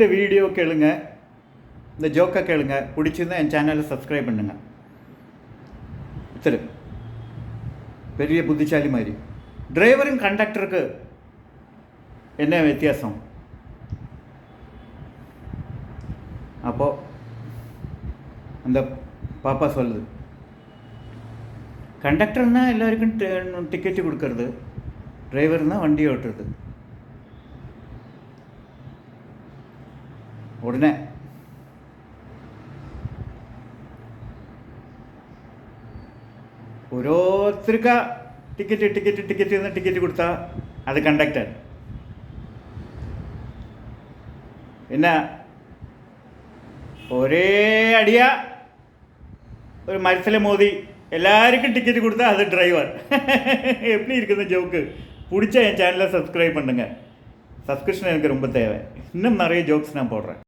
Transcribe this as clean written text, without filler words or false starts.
இந்த வீடியோ கேளுங்க, இந்த ஜோக்கை கேளுங்க, பிடிச்சிருந்தா என் சேனலை சப்ஸ்கிரைப் பண்ணுங்க. சரி, பெரிய புத்திசாலி மாதிரி. டிரைவரும் கண்டக்டருக்கு என்ன வித்தியாசம்? அப்போது அந்த பாப்பா சொல்லுது, கண்டக்டர்னால் எல்லாருக்கும் டிக்கெட்டு கொடுக்கறது, டிரைவர்னால் வண்டி ஓட்டுறது. உடனே ஓரோருத்தருக்கா டிக்கெட்டு கொடுத்தா அது கண்டக்டர். என்ன ஒரே அடியாக ஒரு மரத்தில் மோதி எல்லாருக்கும் டிக்கெட்டு கொடுத்தா அது டிரைவர். எப்படி இருக்குது ஜோக்கு? பிடிச்சா என் சேனலை சப்ஸ்கிரைப் பண்ணுங்கள். சப்ஸ்கிரிப்ஷன் எனக்கு ரொம்ப தேவை. இன்னும் நிறைய ஜோக்ஸ் நான் போடுறேன்.